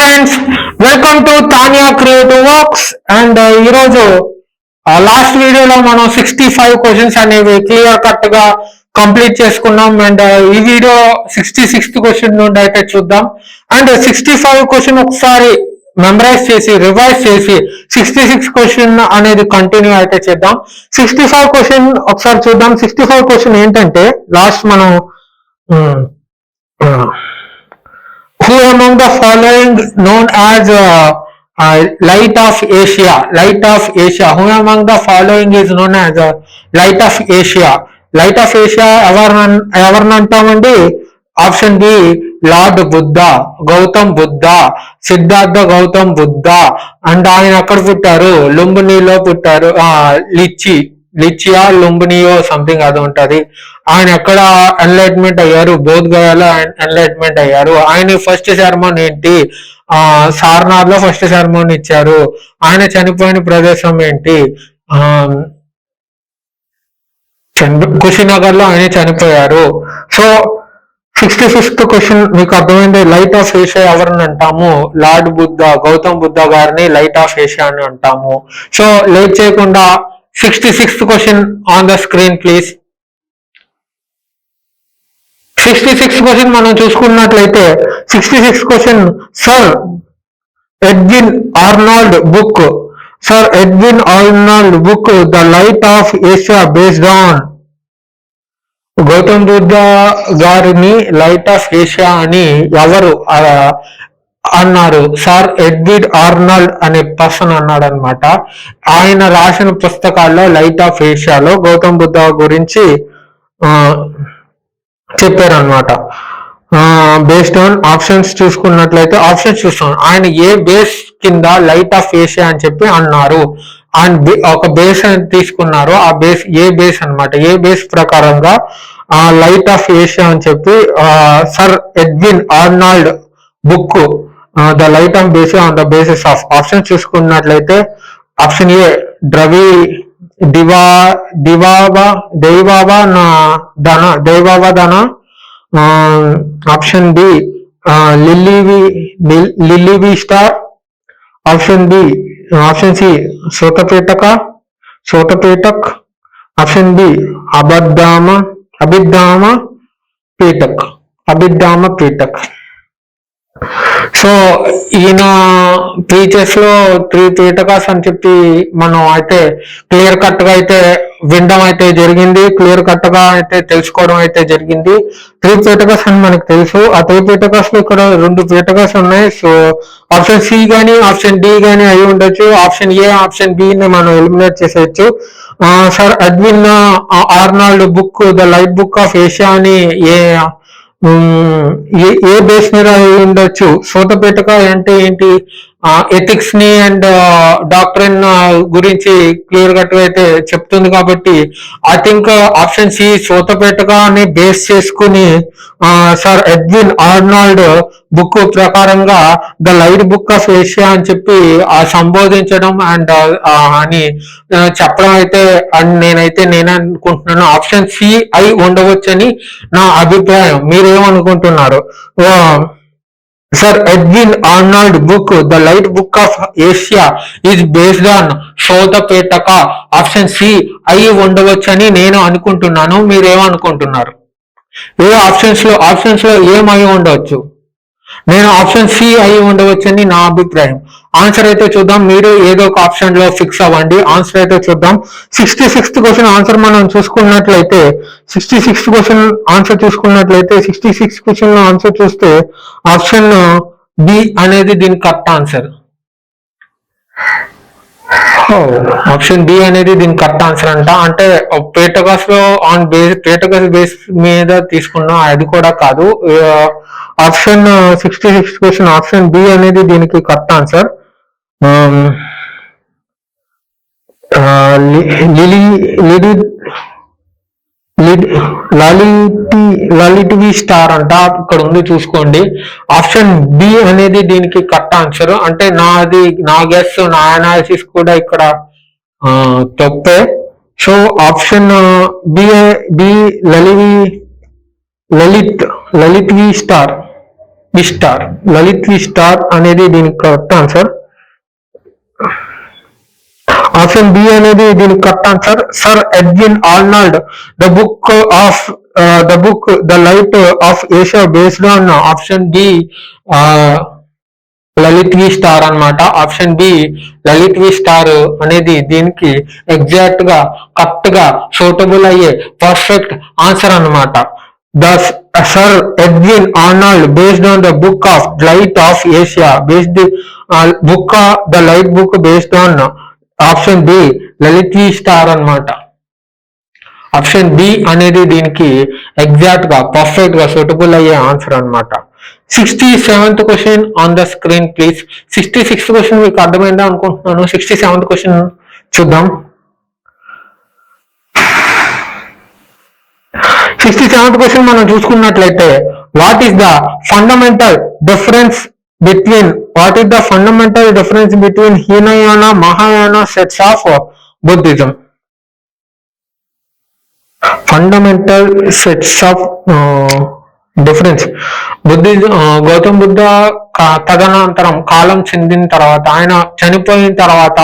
Friends, welcome to Tania creative works. And ఈరోజు last వీడియోలో మనం 65 క్వశ్చన్స్ అనేవి క్లియర్ కట్ గా కంప్లీట్ చేసుకున్నాం. అండ్ ఈ వీడియో 66th క్వశ్చన్ నుండి అయితే చూద్దాం. అండ్ 65 క్వశ్చన్ ఒకసారి మెమరైజ్ చేసి రివైజ్ చేసి 66 క్వశ్చన్ అనేది కంటిన్యూ అయితే చేద్దాం. 65 క్వశ్చన్ ఒకసారి చూద్దాం. 65 క్వశ్చన్ ఏంటంటే లాస్ట్ మనం who among the following known as light of Asia? Light of Asia. Who among the following is known as light of Asia? Light of Asia ఎవరిని అంటామండి? Option B lord Buddha, Gautam Buddha, Siddhartha Gautam Buddha. And ఆయన ఎక్కడ పుట్టారు? లుంబినిలో పుట్టారు. లిచియా లుంబినియో something అది ఉంటది. ఆయన ఎక్కడ ఎన్లైట్మెంట్ అయ్యారు? బోధ్ గయాలో ఎన్లైట్మెంట్ అయ్యారు. ఆయన ఫస్ట్ శర్మన్ ఏంటి? సారనాథ్ లో ఫస్ట్ శర్మన్ ఇచ్చారు. ఆయన చనిపోయిన ప్రదేశం ఏంటి? కుషినగర్ లో ఆయన చనిపోయారు. సో 65th క్వశ్చన్ మీకు అర్థమైంది. లైట్ ఆఫ్ ఏషియా ఎవరిని అంటాము? లార్డ్ బుద్ధ, గౌతమ్ బుద్ధ గారిని లైట్ ఆఫ్ ఏషియా అని అంటాము. సో లేట్ చేయకుండా 66th question on the screen please. 66th question మనం చూసుకున్నట్లయితే 66th question sir Edwin Arnold book the light of Asia based on Gautam Buddha గారిని లైట్ ఆఫ్ ఏషియా అని ఎవరు అన్నారు? సార్ ఎడ్విన్ ఆర్నాల్డ్ అనే పర్సన్ అన్నాడు అనమాట. ఆయన రాసిన పుస్తకాల్లో లైట్ ఆఫ్ ఏషియాలో గౌతమ్ బుద్ధ గురించి చెప్పారు అనమాట. బేస్డ్ ఆన్ ఆప్షన్స్ చూసుకున్నట్లయితే చూస్తాం. ఆయన ఏ బేస్ కింద లైట్ ఆఫ్ ఏషియా అని చెప్పి అన్నారు. ఆయన ఒక బేస్ అని తీసుకున్నారు. ఆ బేస్ ఏ బేస్ అనమాట. ఏ బేస్ ప్రకారంగా లైట్ ఆఫ్ ఏషియా అని చెప్పి sir Edwin Arnold book the light of basis on the basis of option చూసుకున్నట్లయితే ఆప్షన్ ఏ దైవాబా ధన, ఆప్షన్ బి లిల్లీవి స్టార్, ఆప్షన్ సి సోటపేటక్, ఆప్షన్ బి అభిద్దామ పీఠక్. సో ఈయన ప్రీచెస్ లో 3 పీఠకాస్ అని చెప్పి మనం అయితే క్లియర్ కట్ గా అయితే వినడం అయితే జరిగింది. క్లియర్ కట్ గా అయితే తెలుసుకోవడం అయితే జరిగింది. 3 పీఠకాస్ అని మనకు తెలుసు. ఆ 3 పీఠకాస్ లో ఇక్కడ 2 పీఠకాస్ ఉన్నాయి. సో ఆప్షన్ సి గానీ ఆప్షన్ డి గానీ అయి ఉండొచ్చు. ఆప్షన్ ఏ ఆప్షన్ బి ని మనం ఎలిమినేట్ చేసేయచ్చు. Sir Edwin Arnold book the light book of Asia అని ఏ బేస్ మీద ఉండొచ్చు? సోతపేటక అంటే ఏంటి? ఎథిక్స్ ని అండ్ డాక్టరీన్ గురించి క్లియర్ కట్ గా అయితే చెప్తుంది. కాబట్టి ఐ థింక్ ఆప్షన్ సి సోతపేటకాని బేస్ చేసుకుని సార్ ఎడ్విన్ ఆర్నాల్డ్ బుక్ ప్రకారంగా the light book of Asia అని చెప్పి సంబోధించడం అండ్ అని చెప్పడం అయితే నేను అనుకుంటున్నాను. ఆప్షన్ సి అయి ఉండవచ్చని నా అభిప్రాయం. మీరేమనుకుంటున్నారు? Sir Edwin Arnold book, the light book of Asia is based on Sotapetaka. Option C అయి ఉండవచ్చని నేను అనుకుంటున్నాను. మీరేమనుకుంటున్నారు? ఏ ఆప్షన్స్ లో ఏమై ఉండవచ్చు? నేను ఆప్షన్ సి అయి ఉండవచ్చని నా అభిప్రాయం. ఆన్సర్ అయితే చూద్దాం. మీరు ఏదో ఒక ఆప్షన్ లో ఫిక్స్ అవ్వండి. ఆన్సర్ అయితే చూద్దాం. 66th క్వశ్చన్ ఆన్సర్ మనం చూసుకున్నట్లయితే 66th క్వశ్చన్ ఆన్సర్ చూసుకున్నట్లయితే 66th క్వశ్చన్ లో ఆన్సర్ చూస్తే ఆప్షన్ బి అనేది దీని కరెక్ట్ ఆన్సర్. ఆప్షన్ బి అనేది దీని కరెక్ట్ ఆన్సర్ అంట. అంటే పేటకాస్ లో పేటకాస్ బేస్ మీద తీసుకున్నాం, అది కూడా కాదు. Option 66th question option B అనేది దీనికి కరెక్ట్ ఆన్సర్. లాలిటివి స్టార్ అంట ఇక్కడ ఉంది, చూసుకోండి. ఆప్షన్ బి అనేది దీనికి కరెక్ట్ ఆన్సర్. అంటే నా గెస్, నా అనాలిసిస్ కూడా ఇక్కడ తప్పే. సో ఆప్షన్ బి లలిట్వి స్టార్ విస్టార్, లలిత్ విస్టార్ అనేది దీనికి కరెక్ట్ ఆన్సర్. ఆప్షన్ బి అనేది దీనికి correct answer. Sir Edwin Arnold the book of the light of Asia based on option D Lalit we star అనమాట. ఆప్షన్ బి లలిత్ వి స్టార్ అనేది దీనికి ఎగ్జాక్ట్ గా కరెక్ట్ గా సూటబుల్ అయ్యే పర్ఫెక్ట్ ఆన్సర్ అనమాట. The sir Edwin Arnold based on the book of light of Asia based book the light book based on option B Lalit we star అనమాట. Option B అనేది దీనికి ఎగ్జాక్ట్ గా perfect గా suitable అయ్యే answer అనమాట. 67th question on the screen please. 66th question మీకు అర్థమైందా అనుకుంటున్నాను. 67th క్వశ్చన్ చూద్దాం. 67th క్వశ్చన్ మనం చూసుకున్నట్లయితే what is the fundamental difference between Hinayana Mahayana sects of Buddhism. Fundamental sects of difference Gautam Buddha తదనంతరం కాలం చెందిన తర్వాత ఆయన చనిపోయిన తర్వాత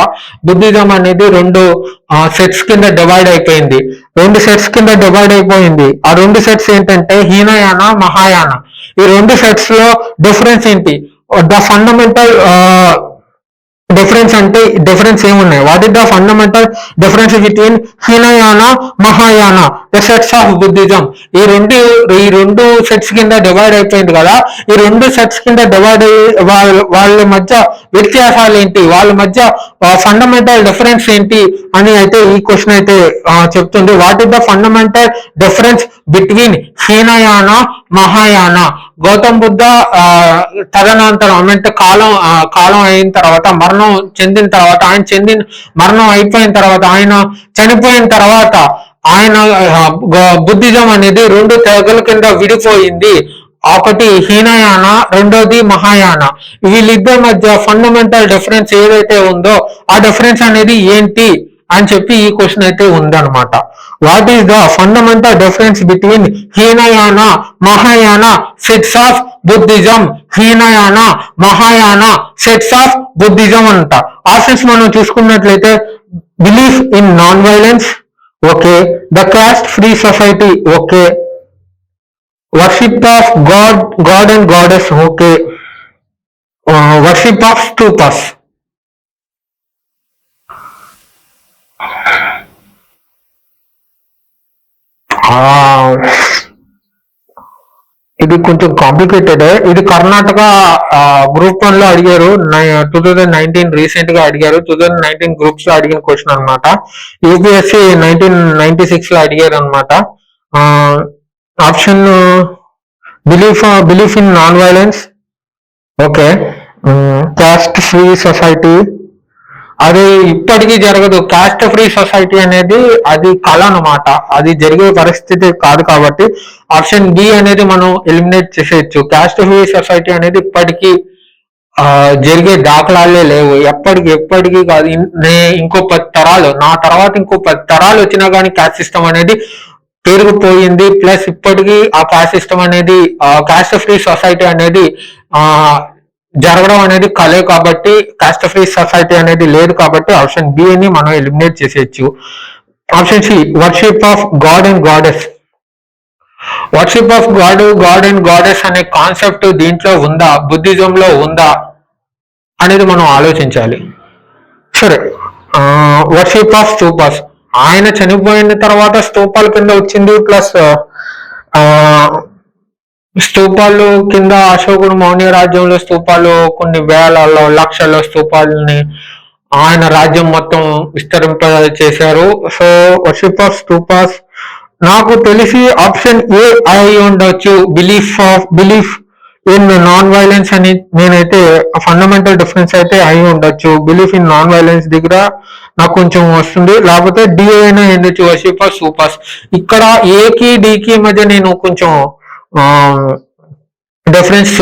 బుద్ధిజం అనేది రెండు సెట్స్ కింద డివైడ్ అయిపోయింది. ఆ రెండు సెట్స్ ఏంటంటే హీనయాన మహాయాన. ఈ రెండు సెట్స్ లో డిఫరెన్స్ ఏంటి? ద ఫండమెంటల్ డిఫరెన్స్ ఏమున్నాయి? What is the fundamental difference between Hinayana Mahayana the sets of Buddhism. ఈ రెండు సెట్స్ కింద డివైడ్ అయిపోయింది కదా. ఈ రెండు సెట్స్ కింద డివైడ్ వాళ్ళ మధ్య వ్యత్యాసాలు ఏంటి, వాళ్ళ మధ్య ఫండమెంటల్ డిఫరెన్స్ ఏంటి అని అయితే ఈ క్వశ్చన్ అయితే చెప్తుంది. What is the fundamental difference between Hinayana Mahayana. Gautam Buddha తదనంతరం అంటే కాలం అయిన తర్వాత మరణం చెందిన తర్వాత మరణం అయిపోయిన తర్వాత ఆయన చనిపోయిన తర్వాత ఆయన బుద్ధిజం అనేది రెండు తెగల కింద విడిపోయింది. ఒకటి హీనయాన, రెండోది మహాయాన. వీళ్ళిద్దరి మధ్య ఫండమెంటల్ డిఫరెన్స్ ఏదైతే ఉందో ఆ డిఫరెన్స్ అనేది ఏంటి అని చెప్పి ఈ క్వశ్చన్ అయితే ఉందన్నమాట. What is the fundamental difference between Hinayana Mahayana sects of Buddhism. Hinayana Mahayana sects of Buddhism అంట. ఆప్షన్స్ మనం చూసుకున్నట్లయితే belief in non violence, okay. The caste free society, okay. Worship of god and goddess, okay. Worship of stupas. ఇది కొంచెం complicated. ఇది Karnataka group 1 లో అడిగారు. 2019 recent గా అడిగారు. 2019 గ్రూప్స్ లో అడిగిన క్వశ్చన్ అనమాట. యూపీఎస్సి 1996 లో అడిగారు అనమాట. Option belief in non violence, okay. Cost free society, అది ఇప్పటికీ జరగదు. కాస్ట్ ఫ్రీ సొసైటీ అనేది అది కళ అనమాట, అది జరిగే పరిస్థితి కాదు. కాబట్టి ఆప్షన్ బి అనేది మనం ఎలిమినేట్ చేసేయచ్చు. కాస్ట్ ఫ్రీ సొసైటీ అనేది ఇప్పటికీ జరిగే దాఖలాలే లేవు. ఎప్పటికీ కాదు. ఇంకో 10 తరాలు నా తర్వాత ఇంకో 10 తరాలు వచ్చినా కానీ కాస్ట్ సిస్టమ్ అనేది పెరిగిపోయింది. ప్లస్ ఇప్పటికీ ఆ కాస్ట్ సిస్టమ్ అనేది కాస్ట్ ఫ్రీ సొసైటీ అనేది జరగడం అనేది కలే. కాబట్టి కాస్ట్ ఫ్రీ సొసైటీ అనేది లేదు. కాబట్టి ఆప్షన్ బి అని మనం ఎలిమినేట్ చేసేయచ్చు. Option C worship of god and goddess. Worship of god and goddess అనే కాన్సెప్ట్ దీంట్లో ఉందా, బుద్ధిజంలో ఉందా అనేది మనం ఆలోచించాలి. సరే, వర్షిప్ ఆఫ్ స్తూపస్, ఆయన చనిపోయిన తర్వాత స్తూపాల కింద వచ్చింది. ప్లస్ స్తూపాలు కింద అశోకుడు మౌర్య రాజ్యంలో స్తూపాలు కొన్ని వేలలో లక్షల స్తూపాలని ఆయన రాజ్యం మొత్తం విస్తరింప చేశారు. సో వర్షిప్ ఆఫ్ స్తూపాస్ నాకు తెలిసి ఆప్షన్ ఏ అయి ఉండొచ్చు. బిలీఫ్ ఇన్ నాన్ వైలెన్స్ అని నేనైతే ఫండమెంటల్ డిఫరెన్స్ అయితే అయి ఉండొచ్చు. బిలీఫ్ ఇన్ నాన్ వైలెన్స్ దగ్గర నాకు కొంచెం వస్తుంది. లేకపోతే డి అయినా ఉండొచ్చు, వర్షిప్ ఆఫ్ స్తూపాస్. ఇక్కడ ఏకి డికి మధ్య నేను కొంచెం డిఫరెన్స్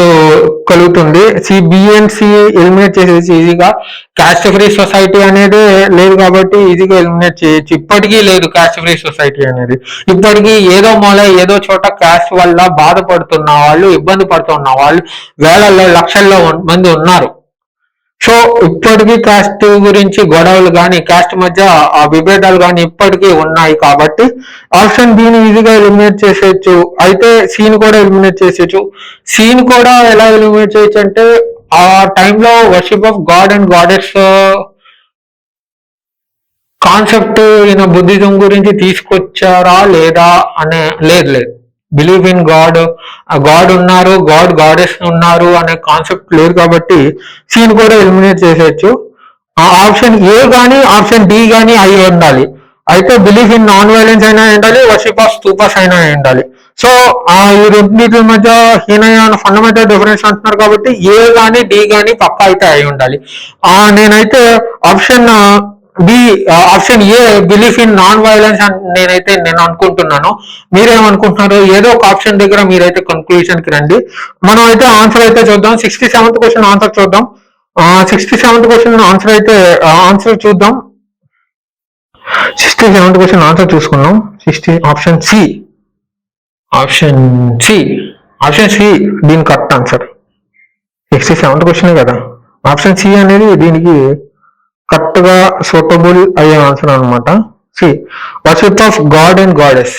కలుగుతుంది. బి అండ్ సి ఎలిమినేట్ చేసేసి ఈజీగా. క్యాస్ట్ ఫ్రీ సొసైటీ అనేది లేదు కాబట్టి ఈజీగా ఎలిమినేట్ చేయొచ్చు. ఇప్పటికీ లేదు క్యాస్ట్ ఫ్రీ సొసైటీ అనేది. ఇప్పటికీ ఏదో ఏదో చోట క్యాస్ట్ వల్ల బాధపడుతున్న వాళ్ళు, ఇబ్బంది పడుతున్న వాళ్ళు వేలల్లో లక్షల్లో మంది ఉన్నారు. సో ఇప్పటికీ కాస్ట్ గురించి గొడవలు కానీ, కాస్ట్ మధ్య ఆ విభేదాలు కానీ ఇప్పటికీ ఉన్నాయి కాబట్టి ఆప్షన్ బిని ఈజీగా ఎలిమినేట్ చేసేయచ్చు. అయితే సీన్ కూడా ఎలిమినేట్ చేసేయచ్చు. సీన్ కూడా ఎలా ఎలిమినేట్ చేయొచ్చు అంటే, ఆ టైంలో worship of god and goddess concept ఈయన బుద్ధిజం గురించి తీసుకొచ్చారా లేదా అనే, లేదు బిలీవ్ ఇన్ గాడ్, గాడ్ ఉన్నారు, గాడెస్ ఉన్నారు అనే కాన్సెప్ట్ లేదు కాబట్టి సీన్ కూడా ఎలిమినేట్ చేసేయచ్చు. ఆప్షన్ ఏ కానీ ఆప్షన్ డి కానీ అయి ఉండాలి. అయితే బిలీవ్ ఇన్ నాన్ వైలెన్స్ అయినా ఉండాలి, వర్షిప్ ఆఫ్ స్తూపస్ అయినా ఉండాలి. సో ఈ రెండింటి మధ్య హీనయాన ఫండమెంటల్ డిఫరెన్స్ అంటున్నారు కాబట్టి ఏ కానీ డి కానీ పక్కా అయితే అయి ఉండాలి. నేనైతే option a belief in non violence అని నేను అనుకుంటున్నాను. మీరేమనుకుంటున్నారు? ఏదో ఒక ఆప్షన్ దగ్గర మీరైతే కన్క్లూజన్ కి రండి. మనం అయితే ఆన్సర్ అయితే చూద్దాం. 67th క్వశ్చన్ ఆన్సర్ చూద్దాం. 67th క్వశ్చన్ ఆన్సర్ చూద్దాం. 67th క్వశ్చన్ ఆన్సర్ చూసుకున్నాం. ఆప్షన్ సి దీని కరెక్ట్ ఆన్సర్. 67th క్వశ్చన్ కదా. ఆప్షన్ సి అనేది దీనికి కరెక్ట్ గా సూటబుల్ అయ్యే ఆన్సర్ అనమాట. C worship of god and goddess.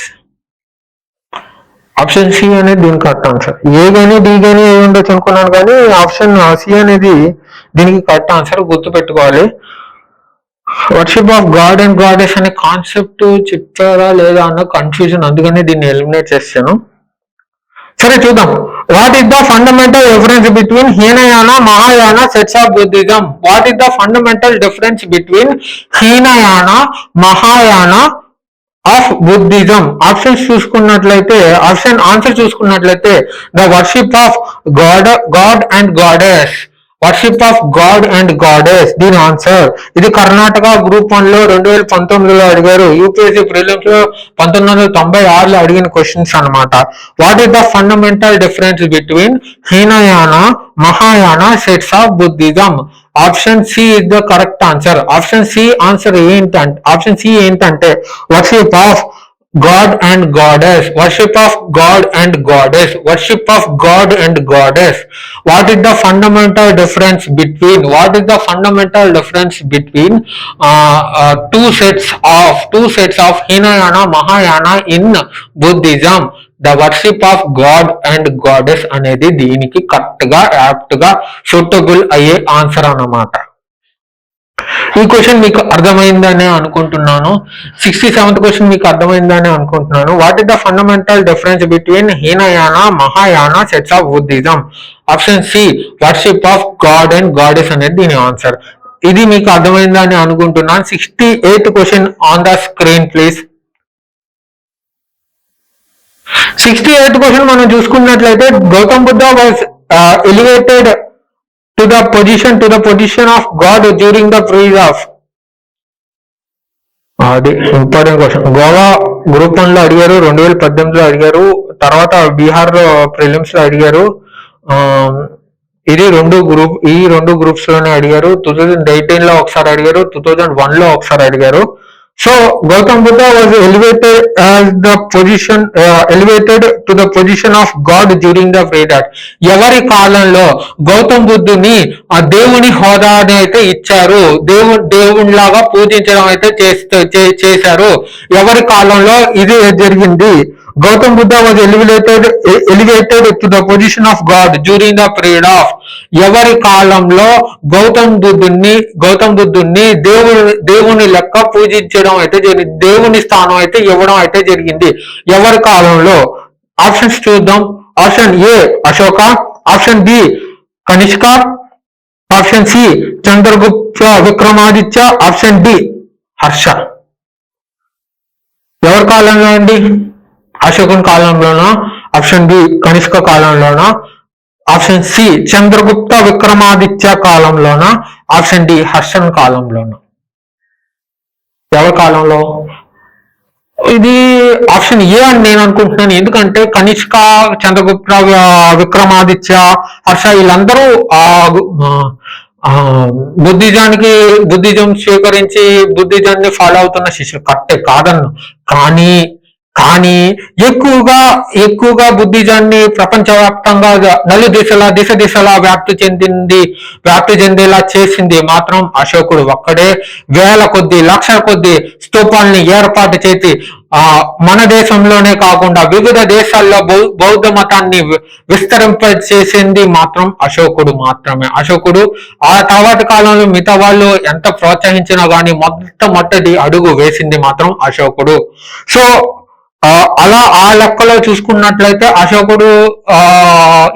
Option C అనేది దీనికి కరెక్ట్ ఆన్సర్. ఏ గానీ డి గానీ అయి ఉండొచ్చు అనుకున్నాను, కానీ ఆప్షన్ సి అనేది దీనికి కరెక్ట్ ఆన్సర్. గుర్తు పెట్టుకోవాలి. Worship of god and goddess అనే కాన్సెప్ట్ చెప్తారా లేదా అన్న కన్ఫ్యూజన్, అందుకని దీన్ని ఎలిమినేట్ చేస్తాను. సరే చూద్దాం. What is the fundamental difference between Hinayana, Mahayana sects of Buddhism? What is the fundamental difference between Hinayana, Mahayana of Buddhism? Options చూసుకున్నట్లయితే, ఆన్సర్ చూసుకున్నట్లయితే the worship of god and goddess. Worship of god and goddess దీని answer. ఇది Karnataka group 1 లో 2019లో అడిగారు. UPSC prelims లో 1996లో అడిగిన questions అనమాట. What is the fundamental difference between Hinayana, Mahayana sects of Buddhism? Option C is the correct answer. Option C ఏంటంటే worship of God and Goddess. Worship of God and Goddess. Worship of God and Goddess. What is the fundamental difference between two sets of Hinayana, Mahayana in Buddhism? The worship of God and Goddess అనేది దీనికి correct గా, apt గా, suitable అయ్యే answer అన్నమాట. ఈ question మీకు అర్థమైందని అనుకుంటున్నాను. 67th క్వశ్చన్ మీకు అర్థమైందని అనుకుంటున్నాను. What is the fundamental difference between Hinayana, Mahayana sects of Buddhism? Option C worship of god and goddess అనేది దీని ఆన్సర్. ఇది మీకు అర్థమైందని అనుకుంటున్నాను. 68th question on the screen please. 68th question మనం చూసుకున్నట్లయితే Gautam Buddha was elevated to the position of God during the period of. అది important question. Goa group 1 లో అడిగారు, 2018లో అడిగారు, తర్వాత బీహార్ ప్రిలిమ్స్ లో అడిగారు. ఈ రెండు గ్రూప్స్ లోనే అడిగారు. 2018 లో ఒకసారి అడిగారు, 2001 లో ఒకసారి అడిగారు. So Gautam Buddha was elevated to the position of God during the period. ఎవరి కాలంలో గౌతమ్ బుద్ధుని ఆ దేవుని హోదాని అయితే ఇచ్చారు, దేవునిలాగా పూజించడం అయితే చేశారు. ఎవరి కాలంలో ఇది జరిగింది? Gautam Buddha was elevated to the position of God during the period of. ఎవరి కాలంలో గౌతమ్ బుద్ధుని దేవుని లెక్క పూజించడం అయితే జరిగింది, దేవుని స్థానం అయితే ఇవ్వడం అయితే జరిగింది. ఎవరి కాలంలో? ఆప్షన్స్ చూద్దాం. Option A Ashoka, option B Kanishka, option C Chandragupta Vikramaditya, option D Harsha. ఎవరి కాలంలో అండి? అశోకుని కాలంలోనా, ఆప్షన్ బి కనిష్క కాలంలోనా, ఆప్షన్ సి చంద్రగుప్త విక్రమాదిత్య కాలంలోనా, ఆప్షన్ డి హర్షన్ కాలంలోనా? ఎవరి కాలంలో? ఇది ఆప్షన్ ఏ అని నేను అనుకుంటున్నాను. ఎందుకంటే కనిష్క, చంద్రగుప్త, విక్రమాదిత్య, హర్ష వీళ్ళందరూ ఆ ఆ, బుద్ధిజం స్వీకరించి బుద్ధిజాన్ని ఫాలో అవుతున్న శిష్యులు కట్టే కాదన్ను. కానీ కానీ ఎక్కువగా బుద్ధిజాన్ని ప్రపంచవ్యాప్తంగా దిశ దిశలా వ్యాప్తి చెందేలా చేసింది మాత్రం అశోకుడు ఒక్కడే. వేల కొద్ది లక్షల కొద్ది స్తూపాలని ఏర్పాటు చేసి మన దేశంలోనే కాకుండా వివిధ దేశాల్లో బౌద్ధ మతాన్ని విస్తరింపచేసింది మాత్రం అశోకుడు మాత్రమే. అశోకుడు ఆ తర్వాతి కాలంలో మిగతా వాళ్ళు ఎంత ప్రోత్సహించినా గానీ మొట్టమొదటి అడుగు వేసింది మాత్రం అశోకుడు. సో అలా ఆ లెక్కలో చూసుకున్నట్లయితే అశోకుడు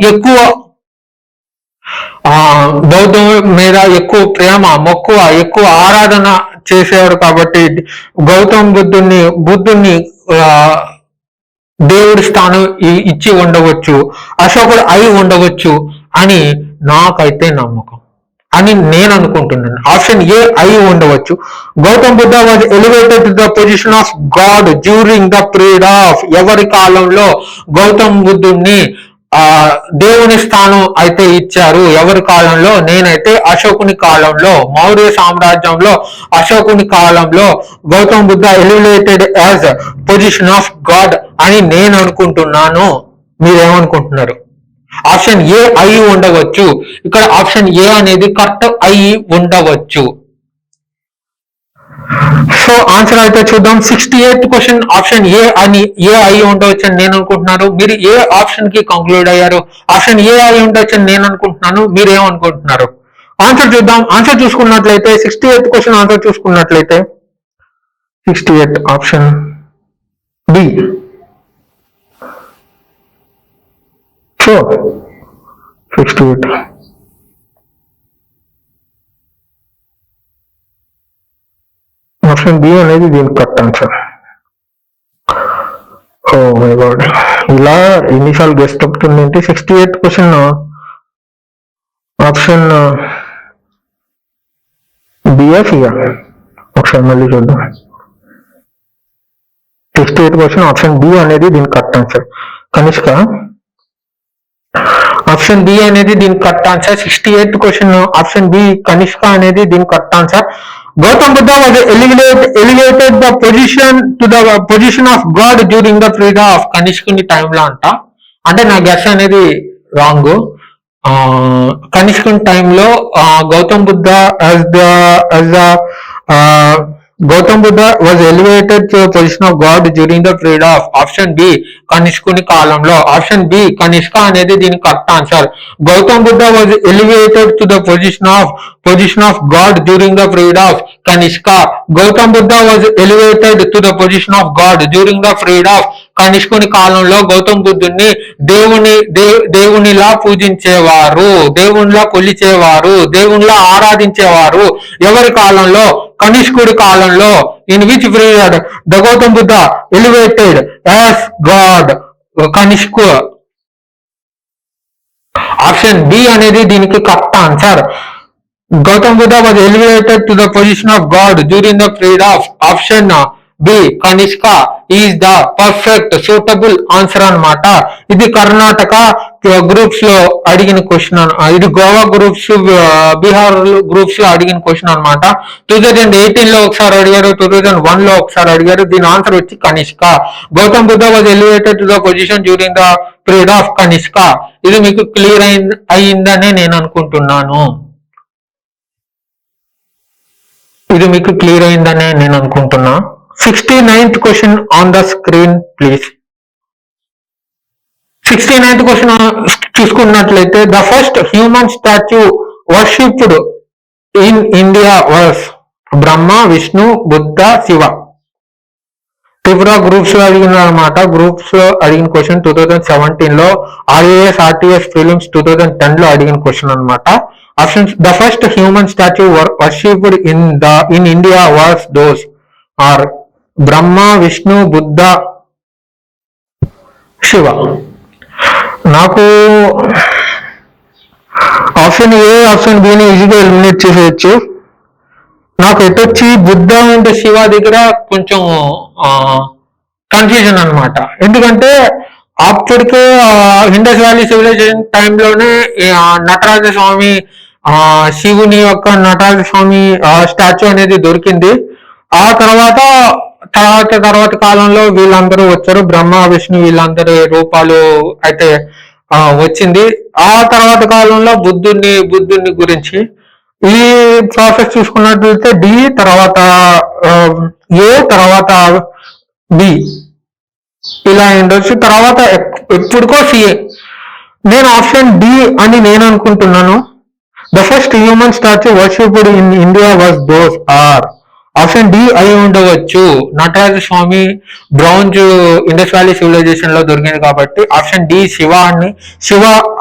ఎక్కువ బౌద్ధం మీద ఎక్కువ ప్రేమ, మక్కువ, ఎక్కువ ఆరాధన చేసేవాడు కాబట్టి గౌతమ్ బుద్ధుణ్ణి దేవుడి స్థానం ఇచ్చి ఉండవచ్చు, అశోకుడు అయి ఉండవచ్చు అని నాకైతే నమ్మకం అని నేను అనుకుంటున్నాను. ఆప్షన్ ఏ అయి ఉండవచ్చు. Gautam Buddha was elevated to the position of god during the period of, ఎవరి కాలంలో గౌతమ్ బుద్ధుణ్ణి దేవుని స్థానం అయితే ఇచ్చారు, ఎవరి కాలంలో? నేనైతే అశోకుని కాలంలో, మౌర్య సామ్రాజ్యంలో అశోకుని కాలంలో Gautam Buddha elevated as position of god అని నేను అనుకుంటున్నాను. మీరేమనుకుంటున్నారు? ఆప్షన్ ఏ అయి ఉండవచ్చు. ఇక్కడ ఆప్షన్ ఏ అనేది కరెక్ట్ అయి ఉండవచ్చు. సో ఆన్సర్ అయితే చూద్దాం. 68th క్వశ్చన్ ఆప్షన్ ఏ అయి ఉండవచ్చు అని నేను అనుకుంటున్నారు. మీరు ఏ ఆప్షన్ కి కంక్లూడ్ అయ్యారు? ఆప్షన్ ఏ అయి ఉండవచ్చు అని నేను అనుకుంటున్నాను. మీరు ఏమనుకుంటున్నారు? ఆన్సర్ చూద్దాం. ఆన్సర్ చూసుకున్నట్లయితే 68th క్వశ్చన్ ఆన్సర్ చూసుకున్నట్లయితే 68 option B. So 68 option B అనేది దీనికి correct answer. Oh my god, ఇలా ఎన్నిసార్లు గెస్ట్ అవుతుందంటే 68th క్వశ్చన్ ఆప్షన్ బిఎఫ్. ఒకసారి మళ్ళీ చూద్దాం. 68th క్వశ్చన్ ఆప్షన్ బి అనేది దీనికి correct answer. Kanishka option B అనేది దీనికి correct answer. 68th question option B Kanishka అనేది దీనికి correct answer. Gautam Buddha was elevated the position to the position of god during the period of, కనిష్కుని టైంలో అంట. అంటే నా గెస్ అనేది రాంగ్. కనిష్కుని టైంలో Gautam Buddha Gautam Buddha was elevated to a position of God during the period of option B Kanishkuni కాలంలో. Option B Kanishka అనేది దీని correct answer. Gautam Buddha was elevated to the position of god during the period of Kanishka. Gautam Buddha was elevated to the position of god during the period of కనిష్కుని కాలంలో గౌతమ్ బుద్ధుని దేవునిలా పూజించేవారు, దేవునిలా కొలిచేవారు, దేవునిలా ఆరాధించేవారు. ఎవరి కాలంలో? కనిష్కుడి కాలంలో. In which period the Gautam Buddha elevated as god Kanishka. Option B అనేది దీనికి correct answer. Gautam Buddha was elevated to the position of god during the period of option B Kanishka is the perfect suitable answer అన్నమాట. ఇది కర్ణాటక గ్రూప్స్ లో అడిగిన క్వశ్చన్, ఇది Goa groups, Bihar groups లో అడిగిన question అనమాట. 2018 లో ఒకసారి అడిగారు, 2001 లో ఒకసారి అడిగారు. దీని ఆన్సర్ వచ్చి Kanishka. Gautam Buddha was elevated to the position during the period of Kanishka. ఇది మీకు క్లియర్ అయిందనే నేను అనుకుంటున్నాను. ఇది మీకు క్లియర్ అయిందనే నేను అనుకుంటున్నా. 69th question on the screen please. 69th question చూసుకున్నట్లయితే the first human statue worshipped in India was Brahma, Vishnu, Buddha, Shiva. Tripura groups లో అడిగిన అనమాట. గ్రూప్స్ లో అడిగిన క్వశ్చన్ 2017 లో, RAS RTS ఫిలిమ్స్ 2010 లో అడిగిన క్వశ్చన్ అనమాట. Options the first human statue worshipped in India was those are Brahma, Vishnu, Buddha, Shiva. నాకు ఆప్షన్ ఏ ఆప్షన్ బిని ఈజీగా ఎలిమినేట్ చేసేయచ్చు. నాకు ఎటొచ్చి బుద్ధ అండ్ శివ దగ్గర కొంచెం కన్ఫ్యూజన్ అన్నమాట. ఎందుకంటే అప్పటికే ఇండస్ వ్యాలీ సివిలైజేషన్ టైంలోనే నటరాజ స్వామి శివుని యొక్క నటరాజ స్వామి స్టాచ్యూ అనేది దొరికింది. ఆ తర్వాత కాలంలో వీళ్ళందరూ వచ్చారు, బ్రహ్మ విష్ణు వీళ్ళందరి రూపాలు అయితే వచ్చింది. ఆ తర్వాత కాలంలో బుద్ధుని గురించి ఈ ప్రాసెస్ చూసుకున్నట్లయితే డి, తర్వాత ఏ, తర్వాత బి ఇలా ఉండొచ్చు. తర్వాత ఎప్పుడుకో సిఏ. నేను ఆప్షన్ డి అని నేను అనుకుంటున్నాను. The first human statue worshipped in India was those are. Option D అయి ఉండవచ్చు. Nataraja swami bronze Indus Valley civilisation లో దొరికింది కాబట్టి ఆప్షన్ డి శివ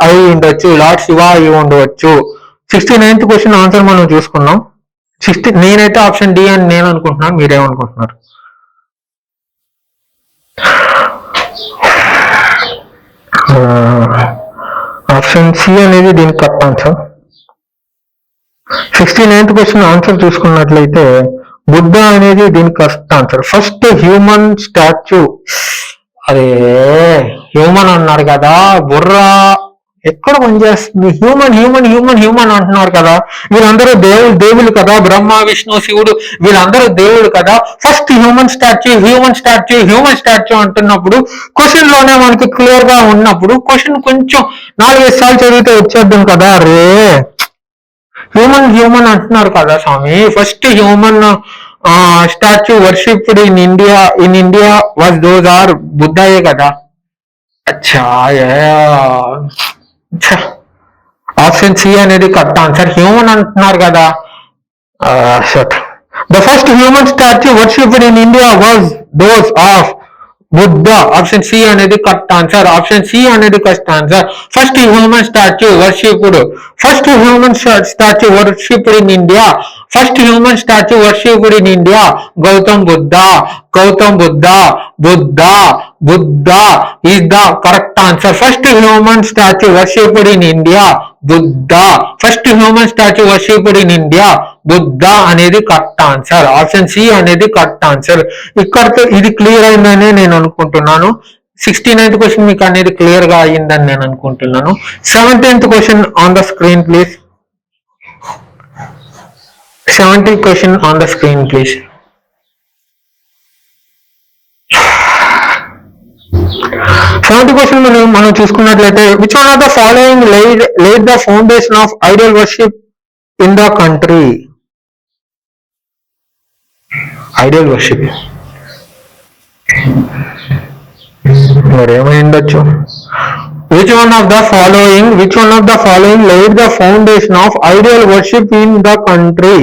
అయి ఉండొచ్చు, లార్డ్ శివ అయి ఉండవచ్చు. 69th క్వశ్చన్ ఆన్సర్ మనం చూసుకున్నాం. నేనైతే ఆప్షన్ డి అని నేను అనుకుంటున్నాను, మీరేమనుకుంటున్నారు? ఆప్షన్ సి అనేది దీనికి correct answer. 69th question answer చూసుకున్నట్లయితే బుద్ధ అనేది దీనికి correct answer. First human statue, అరే హ్యూమన్ అన్నారు కదా, బుర్ర ఎక్కడ పనిచేస్తుంది? హ్యూమన్ అంటున్నారు కదా, వీళ్ళందరూ దేవుళ్ళు కదా, బ్రహ్మ విష్ణు శివుడు వీళ్ళందరూ దేవుడు కదా. ఫస్ట్ హ్యూమన్ స్టాచ్యూ అంటున్నప్పుడు క్వశ్చన్ లోనే మనకి క్లియర్ గా ఉన్నప్పుడు క్వశ్చన్ కొంచెం 4-5 సార్లు చదివితే వచ్చేద్దాం కదా. రే హ్యూమన్ అంటున్నారు కదా స్వామి. First human statue worshipped in India was those are బుద్ధయే కదా. అచ్చా, ఆప్షన్ సి అనేది కరెక్ట్ ఆన్సర్. హ్యూమన్ అంటున్నారు కదా. The first human statue worshipped in India was those of Buddha. Option C అనేది కరెక్ట్ ఆన్సర్. ఆప్షన్ సి అనేది correct answer. First human statue worshipped in India. First human statue worshipped in India Gautam Buddha is the correct answer. First human statue worshipped in India Buddha. First human statue worshipped in India Buddha అనేది correct answer. Option C అనేది correct answer. ఇక్కడతో ఇది clear అయిందని నేను అనుకుంటున్నాను. 69th question మీకు అనేది clear గా అయ్యిందని నేను అనుకుంటున్నాను. 17th question on the screen please. 70th question on the screen please. 70th question మనం చూసుకున్నట్లయితే which one of the following laid the foundation of idol worship in the country? Ideal worship మరేమై ఉండొచ్చు? Which one of the following laid the foundation of idol worship in the country?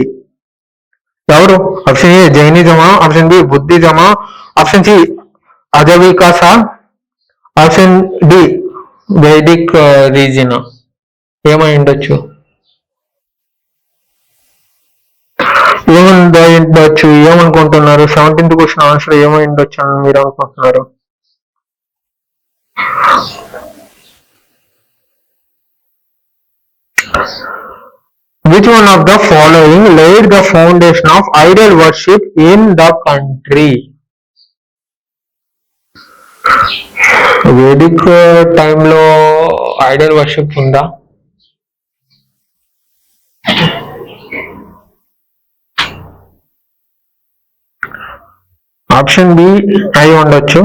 ఎవరు? Option A జైనిజమా, option B బుద్ధిజమా, option C అజవికాసా, option D Vedic religion. ఏమై ఉండొచ్చు? ఏమనుకుంటున్నారు? 17th question answer ఏమై ఉండొచ్చు అని మీరు అనుకుంటున్నారు? Which one of the following laid the foundation of idol worship in the country? Vedic టైంలో ఐడల్ వర్షిప్ ఉందా? ఆప్షన్ బి అయి ఉండొచ్చు.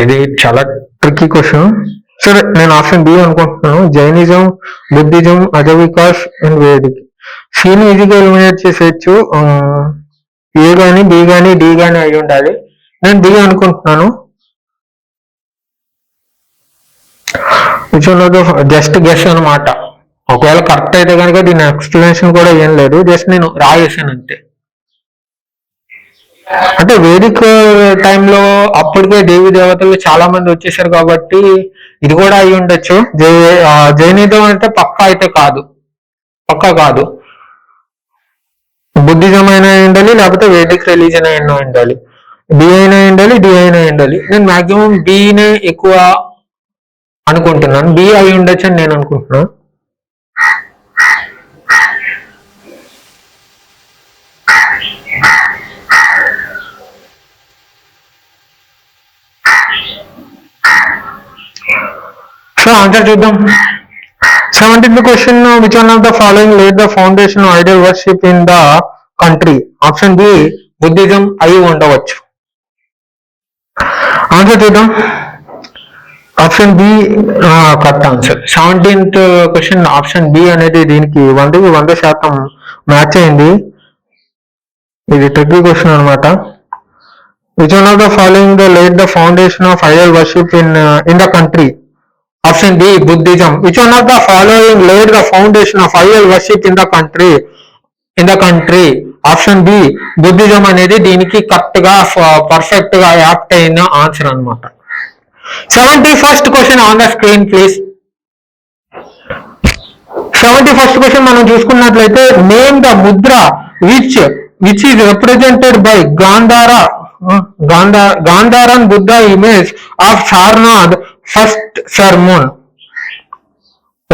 ఇది చాలా ట్రిక్కీ క్వశ్చన్. సరే, నేను ఆప్షన్ బి అనుకుంటున్నాను. Jainism, Buddhism, Ajivikas and Vedic. సిని ఈజీగా ఎలిమినేట్ చేసేయచ్చు. ఏ గాని, బి గాని, డి గాని అయి ఉండాలి. నేను డి అనుకుంటున్నాను. జస్ట్ గెస్ అనమాట. ఒకవేళ కరెక్ట్ అయితే కనుక దీని ఎక్స్ప్లెనేషన్ కూడా ఏం లేదు, జస్ట్ నేను రాయేసాను అంతే. అంటే వేదిక్ టైంలో అప్పటికే దేవి దేవతలు చాలా మంది వచ్చేసారు కాబట్టి ఇది కూడా అయి ఉండొచ్చు. జైనిజం అంటే పక్కా కాదు. బుద్ధిజం అయినా ఉండాలి, లేకపోతే వేదిక్ రిలీజన్ అయినా ఉండాలి. డి అయినా ఉండాలి. నేను మాక్సిమం బినే ఎక్కువ అనుకుంటున్నాను. బి అయి ఉండొచ్చు అని నేను అనుకుంటున్నాను. సో ఆన్సర్ చూద్దాం. 17th question, which one of the following laid the foundation of idol worship in the country? Option B, Buddhism అయి ఉండవచ్చు. ఆన్సర్ చూద్దాం. Option B correct answer. 17th question option B అనేది దీనికి 100కి 100% మ్యాచ్ అయింది. ఇది tricky question అనమాట. Which one of the following the laid the foundation of idol worship in the country? Option B Buddhism. Which one of the following laid the foundation of idol worship in the country? Option B Buddhism అనేది దీనికి correct గా perfect గా apt అయిన answer అనమాట. 71st question on the screen please. 71st question మనం చూసుకున్నట్లయితే, name the mudra which is represented by Gandharan Buddha image of Sarnath first sermon.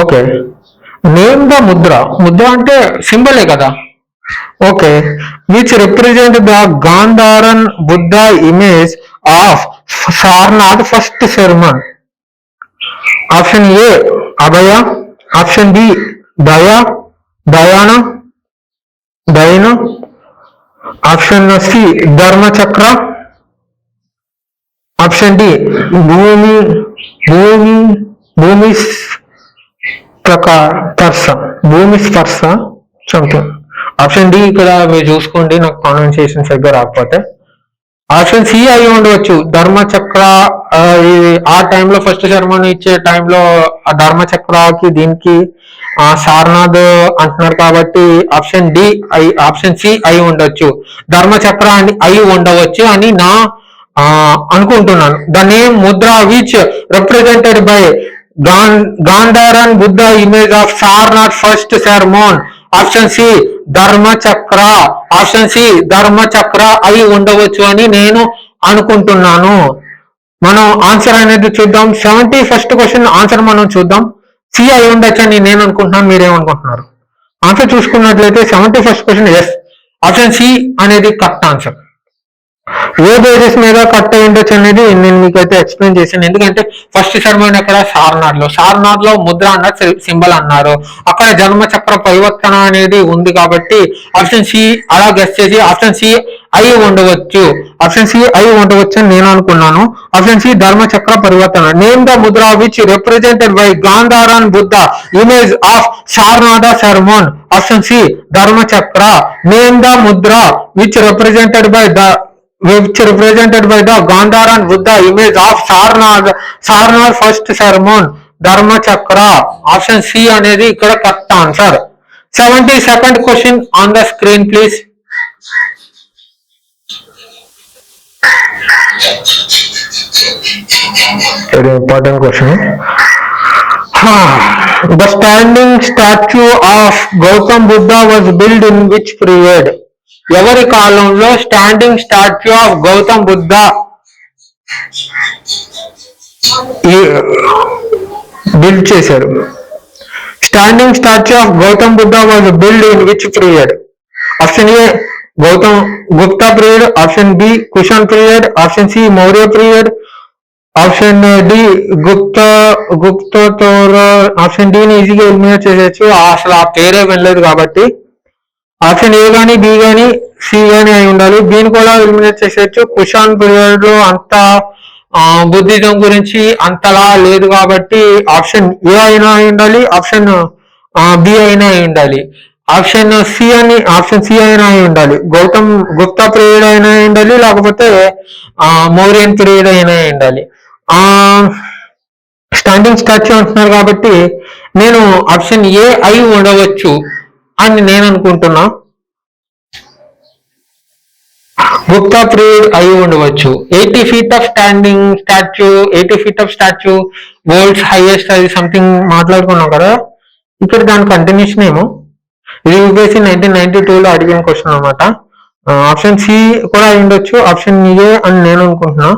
Okay, name the mudra అంటే సింబలే కదా. Okay, which represent the Gandharan Buddha image of Sarnath first sermon? Option A Abhaya, option B Dhyana, option C Dharmachakra, option D Bhumi Sparsha something. Option D ఇక్కడ మీరు చూసుకోండి, నాకు pronunciation సరిగ్గా రాకపోతే. Option C అయి ఉండవచ్చు. ధర్మచక్ర ఆ టైంలో ఫస్ట్ శర్మను ఇచ్చే టైంలో ఆ ధర్మచక్రకి దీనికి సారనాథ్ అంటున్నారు కాబట్టి ఆప్షన్ సి అయి ఉండొచ్చు. ధర్మచక్ర అని అయి ఉండవచ్చు అని నా అనుకుంటున్నాను. The name mudra which represented by Gandharan Buddha image of Sarnath first sermon. Option C Dharmachakra. Option C Dharmachakra అయి ఉండవచ్చు అని నేను అనుకుంటున్నాను. మనం ఆన్సర్ అనేది చూద్దాం. 71st క్వశ్చన్ ఆన్సర్ మనం చూద్దాం. సి అయి ఉండొచ్చు అని నేను అనుకుంటున్నాను. మీరేమనుకుంటున్నారు? ఆన్సర్ చూసుకున్నట్లయితే 71st question yes, option C అనేది కరెక్ట్ ఆన్సర్. ఏ బేసిస్ మీద కట్ అయి ఉండొచ్చు అనేది నేను మీకైతే ఎక్స్ప్లెయిన్ చేశాను. ఎందుకంటే ఫస్ట్ శర్మన్ అక్కడ సారనాథ్ లో ముద్ర అన్న సింబల్ అన్నారు. అక్కడ జన్మచక్ర పరివర్తన అనేది ఉంది కాబట్టి ఆప్షన్ సి అలా గెస్ చేసి ఆప్షన్ సి అయి ఉండవచ్చు. ఆప్షన్ సి అయి ఉండవచ్చు అని నేను అనుకున్నాను. Option C Dharmachakra Parivartana. Name the mudra which represented by Gandharan Buddha image of Sarnath sermon. Option C Dharmachakra. Name the mudra which represented by the Gandharan Buddha image of Sarnath first sermon. Dharmachakra. Option C అనేది ఇక్కడ correct answer. 72nd question on the screen please. Very important question. The standing statue of Gautam Buddha was built in which period? ఎవరి కాలంలో standing statue of Gautam Buddha build చేశారు? Standing statue of Gautam Buddha was build in which period? Option A Gupta period, option B Kushan period, option C Maurya period, option D గుప్తోత్తర. Option D ని ఈజీగా eliminate చేసేయచ్చు, అసలు ఆ పేరే వెళ్ళలేదు కాబట్టి. ఆప్షన్ ఏ కానీ బి కానీ సి కానీ అయి ఉండాలి. దీన్ని కూడా ఎలిమినేట్ చేసేయచ్చు. కుషాన్ పీరియడ్ లో అంత బుద్ధిజం గురించి అంతలా లేదు కాబట్టి ఆప్షన్ ఏ అయినా అయి ఉండాలి, ఆప్షన్ బి అయినా అయి ఉండాలి, ఆప్షన్ సి అయినా అయి ఉండాలి. గుప్తా పీరియడ్ అయినా అయి ఉండాలి, లేకపోతే మౌర్యన్ పీరియడ్ అయినా అయి ఉండాలి. స్టాండింగ్ స్టాచ్యూ అంటున్నారు కాబట్టి నేను ఆప్షన్ ఏ అయి ఉండవచ్చు అని నేను అనుకుంటున్నా. గుప్తా పీరియడ్ అయి ఉండవచ్చు. 80 feet of standing statue, 80 feet of statue world's highest, అది సంథింగ్ మాట్లాడుకున్నాం కదా. ఇక్కడ దాని కంటిన్యూషన్ ఏమో. ఇది యూపీఎస్సీ 1992లో అడిగిన క్వశ్చన్ అనమాట. ఆప్షన్ సి కూడా అయి ఉండొచ్చు, ఆప్షన్ ఏ అని నేను అనుకుంటున్నా.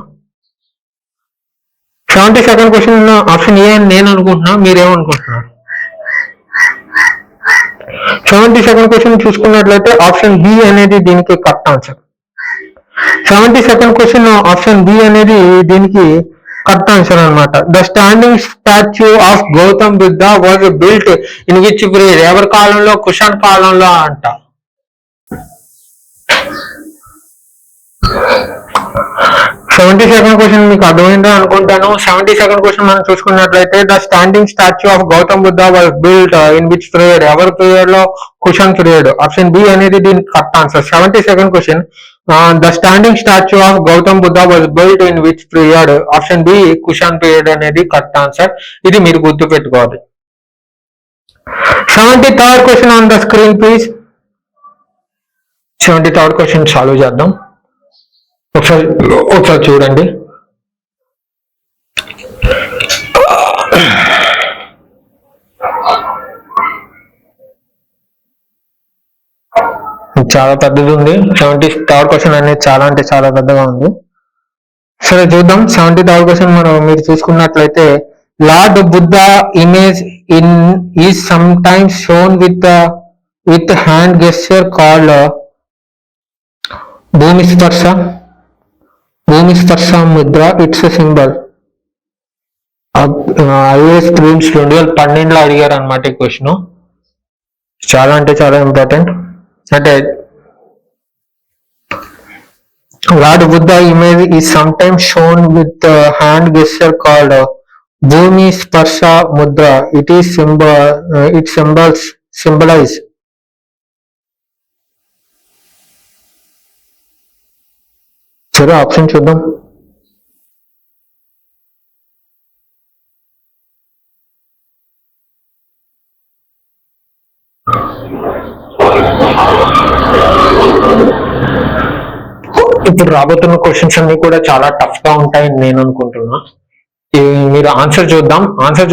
72nd క్వశ్చన్ ఆప్షన్ ఏ అని నేను అనుకుంటున్నా. మీరేమనుకుంటున్నారు? 72nd క్వశ్చన్ చూసుకున్నట్లయితే ఆప్షన్ బి అనేది దీనికి correct answer. 72nd question option B అనేది దీనికి కరెక్ట్ ఆన్సర్ అనమాట. The standing statue of Gautam Buddha was built in which period? ఎవరి కాలంలో? కుషాన్ కాలంలో అంట. 72nd క్వశ్చన్ మీకు అర్థమైందో అనుకుంటాను. 72nd క్వశ్చన్ మనం చూసుకున్నట్లయితే the standing statue of Gautam Buddha was built in which period? ఎవరి పీరియడ్ లో? కుషాన్ పీరియడ్. ఆప్షన్ బి అనేది దీనికి correct answer. 72nd question the standing statue of Gautam Buddha was built in which period? Option B Kushan period అనేది correct answer. ఇది మీరు గుర్తు పెట్టుకోవాలి. 73rd question on the screen please. 73rd question solve చేద్దాం. ఒకసారి చూడండి. చాలా పెద్దది ఉంది. 73rd క్వశ్చన్ అనేది చాలా అంటే చాలా పెద్దగా ఉంది. సరే చూద్దాం. 73rd క్వశ్చన్ మీరు చూసుకున్నట్లయితే lord Buddha image in is sometimes shown with hand gesture called Bhumisparsha mudra. It's symbol. IAS prelims 2012లో అడిగారు అనమాట ఈ క్వశ్చన్. చాలా అంటే చాలా ఇంపార్టెంట్. అంటే lord Buddha image is sometimes shown with hand gesture called Bhumi స్పర్శ ముద్ర. It symbolise. సరే ఆప్షన్ చూద్దాం. ఇప్పుడు రాబోతున్న క్వశ్చన్స్ అన్ని కూడా చాలా టఫ్ గా ఉంటాయని నేను అనుకుంటున్నా. మీరు ఆన్సర్ చూద్దాం. ఆన్సర్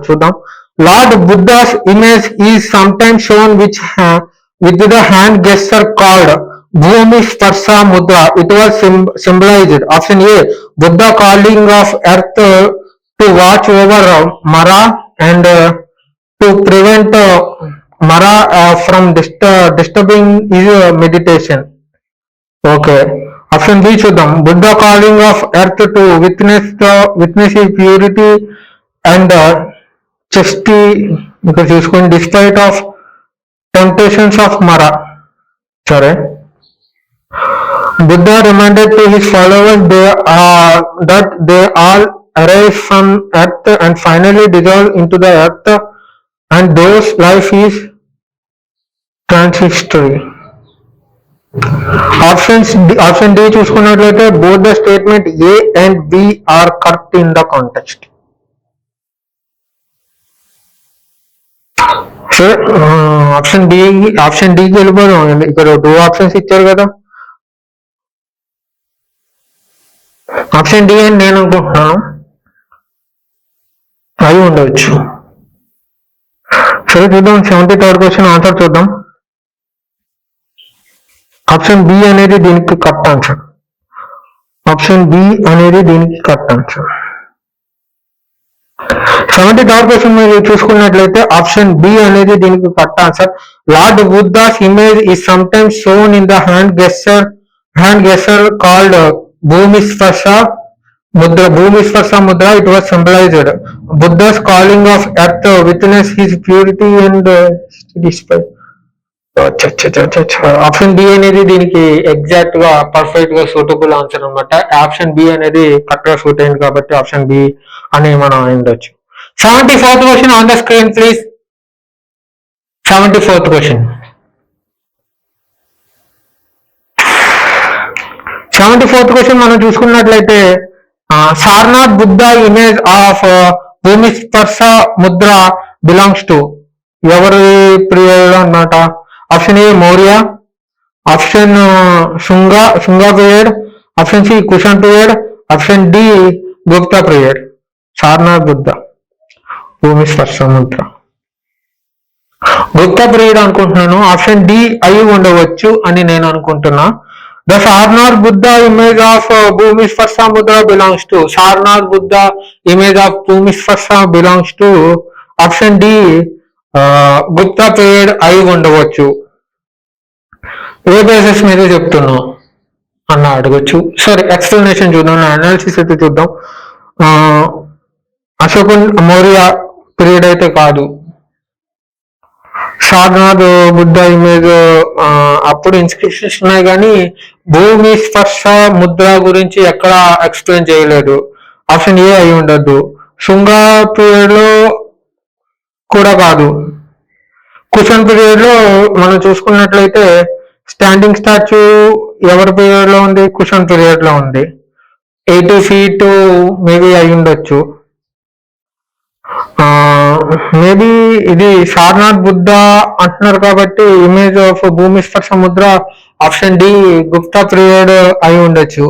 చూద్దాం. Lord Buddha's image is sometimes shown with the hand gesture called Bhumi స్పర్శ mudra. It was symbolized. Option A Buddha calling of earth to watch over Mara and to prevent Mara from disturbing is meditation. Okay. Option B చూద్దాం. Buddha calling of earth to witness ఈ purity and chastity. ఇక్కడ చూసుకోండి. Despite of temptations of మరా. సరే. Buddha reminded to his followers that they all arise from earth and finally dissolve into the earth, and those life is transitory. Option D చూసుకున్నట్లయితే both the statement A and B are correct in the context. So option D కి వెళ్ళిపోదాం. ఇక్కడ 2 options ఇచ్చారు కదా. Option D అని నేను అనుకుంటున్నాను. అవి ఉండవచ్చు. సరే చూద్దాం. 73rd క్వశ్చన్ ఆన్సర్ చూద్దాం. ఆప్షన్ బి అనేది దీనికి కరెక్ట్ ఆన్సర్. ఆప్షన్ బి అనేది దీనికి కరెక్ట్ ఆన్సర్. 73rd క్వశ్చన్ మీరు చూసుకున్నట్లయితే ఆప్షన్ బి అనేది దీనికి correct answer. Lord Buddha's image is sometimes shown in the hand gesture called Bhumisparsha mudra. It was symbolized. Buddha's calling of earth witness his purity and despite. Option B అనేది దీనికి exact గా perfect గా suitable answer అనమాట. Option B అనేది correct గా suit అయింది కాబట్టి option B అని మనం ఉండొచ్చు. 74th question on the screen please. 74th question. 74th question మనం చూసుకున్నట్లయితే Sarnath Buddha image of Bhumisparsha mudra belongs to ఎవరి పీరియడ్ అన్నమాట? Option A Maurya, option Shunga period, option C Kushan period, option D Gupta period. Sarnath Buddha Bhumisparsha mudra Gupta period అనుకుంటున్నాను. ఆప్షన్ డి అయి ఉండవచ్చు అని నేను అనుకుంటున్నా. The Sarnath Buddha image of Bhumisparsha Mudra belongs to. Sarnath Buddha image of Bhumisparsha belongs to option D. Gupta period అయి ఉండవచ్చు. ఏ basis మీద చెప్తున్నాం? అన్న అడగచ్చు. సరే, ఎక్స్ప్లెనేషన్ చూద్దాం, అనాలిసిస్ అయితే చూద్దాం. అశోకన్ మౌర్య పీరియడ్ అయితే కాదు. సారనాథ్ బుద్ధ ఇమేజ్ అప్పుడు ఇన్స్క్రిప్షన్స్ ఉన్నాయి కానీ భూమి స్పర్శ ముద్ర గురించి ఎక్కడ ఎక్స్ప్లెయిన్ చేయలేదు. ఆప్షన్ ఏ అయి ఉండద్దు. శుంగ పీరియడ్ లో కూడా కాదు. కుషన్ పీరియడ్ లో మనం చూసుకున్నట్లయితే స్టాండింగ్ స్టాచ్యూ ఎవరి పీరియడ్ లో ఉంది? కుషన్ పీరియడ్ లో ఉంది. 80 feet మేబీ అయి ఉండొచ్చు. మేబీ ఇది సారనాథ్ బుద్ధ అంటున్నారు కాబట్టి ఇమేజ్ ఆఫ్ భూమి స్పర్శ Mudra option D Gupta period అయి ఉండొచ్చు.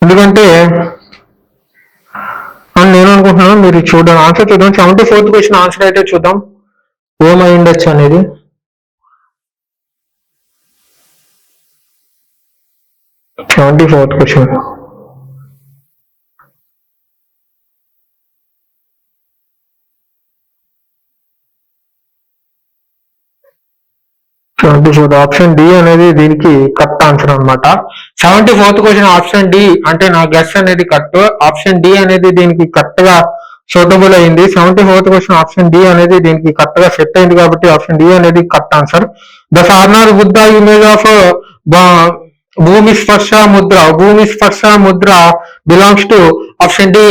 ఎందుకంటే నేను అనుకుంటున్నాను, మీరు చూద్దాం, ఆన్సర్ చూద్దాం. 74th క్వశ్చన్ ఆన్సర్ అయితే చూద్దాం ఏమై ఉండొచ్చు అనేది. క్వశ్చన్ 74 ఆప్షన్ డి అనేది దీనికి కరెక్ట్ ఆన్సర్ అనమాట. 74th క్వశ్చన్ ఆప్షన్ డి అంటే నా గెస్ అనేది కరెక్ట్. ఆప్షన్ డి అనేది దీనికి కరెక్ట్ గా సూటబుల్ అయింది. 74th క్వశ్చన్ ఆప్షన్ డి అనేది దీనికి కరెక్ట్ గా సెట్ అయింది కాబట్టి ఆప్షన్ డి అనేది correct answer. The Sarnath Buddha image of bhumi స్పర్శ mudra belongs to option D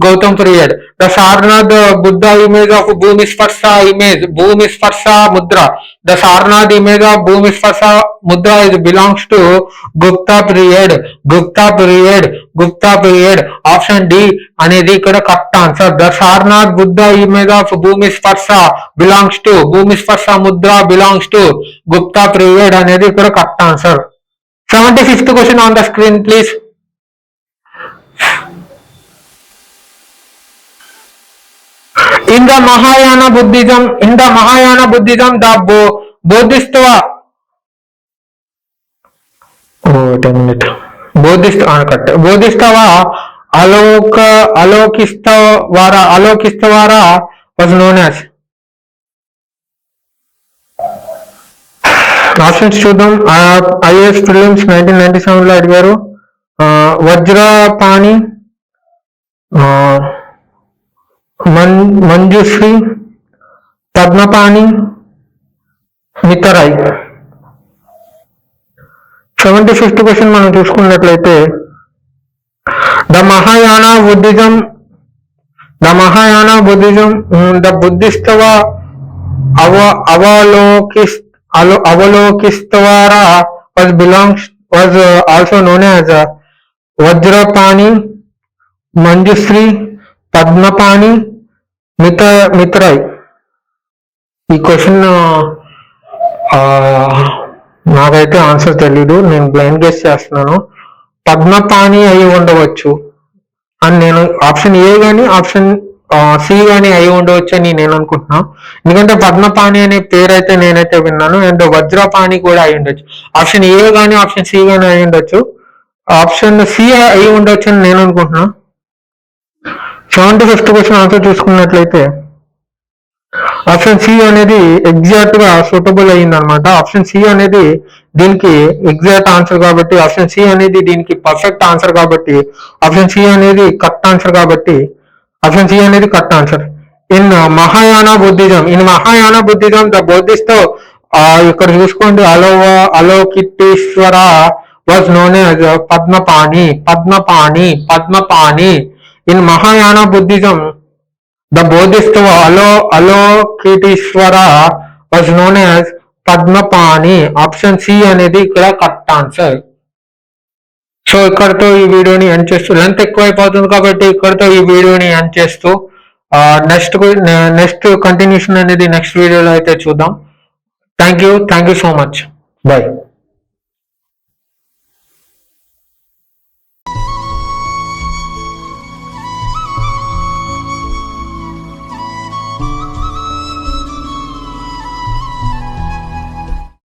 Gautam period. The Sarnath Buddha image of bhumi స్పర్శ Mudra the Sarnath image of bhumi స్పర్శ mudra is belongs to Gupta period. Option D అనేది ఇక్కడ correct answer. The Sarnath Buddha image of bhumi స్పర్శ mudra belongs to Gupta period అనేది ఇక్కడ correct answer. 75th question on the screen, please. In the Mahayana Buddhism, the Bodhisattva. Bodhisattva Alokisthavara was known as. Options చూద్దాం. IAS prelims 1997 లో అడిగారు. Vajrapani, Manjushri, Padmapani, Maitreya. 75th question మనం చూసుకున్నట్లయితే the Mahayana Buddhism the Bodhisattva Avalokisthavara was also known as Vajrapani, Manjusri, Padmapani, Mitrai. ఈ question నాకైతే answer తెలీదు, నేను blind guess చేస్తున్నాను. పద్మపాణి అయి ఉండవచ్చు అని నేను ఆప్షన్ ఏ గానీ ఆప్షన్ సి గానీ అయి ఉండవచ్చు అని నేను అనుకుంటున్నాను. ఎందుకంటే పద్మపాణి అనే పేరు అయితే నేనైతే విన్నాను. అండ్ వజ్రపాణి కూడా అయి ఉండొచ్చు. ఆప్షన్ ఏ గానీ ఆప్షన్ సి గానీ అయి ఉండొచ్చు. ఆప్షన్ సి అయి ఉండొచ్చు అని నేను అనుకుంటున్నా. 75th క్వశ్చన్ ఆన్సర్ చూసుకున్నట్లయితే ఆప్షన్ సి అనేది ఎగ్జాక్ట్ గా సూటబుల్ అయ్యింది అనమాట. ఆప్షన్ సి అనేది దీనికి ఎగ్జాక్ట్ ఆన్సర్ కాబట్టి, ఆప్షన్ సి అనేది దీనికి పర్ఫెక్ట్ ఆన్సర్ కాబట్టి, ఆప్షన్ సి అనేది కరెక్ట్ ఆన్సర్ కాబట్టి ఆప్షన్ సి అనేది correct answer. In Mahayana Buddhism the Buddhist ఇక్కడ చూసుకోండి, Avalokiteshvara was known as Padmapani. In Mahayana Buddhism the Buddhist Avalokiteshvara was known as Padmapani. Option C అనేది ఇక్కడ కరెక్ట్ ఆన్సర్. సో ఇక్కడతో ఈ వీడియోని ఎండ్ చేస్తూ, లెంత్ ఎక్కువైపోతుంది కాబట్టి ఇక్కడతో ఈ వీడియోని ఎండ్ చేస్తూ నెక్స్ట్ కంటిన్యూషన్ అనేది నెక్స్ట్ వీడియోలో అయితే చూద్దాం. Thank you so much. By.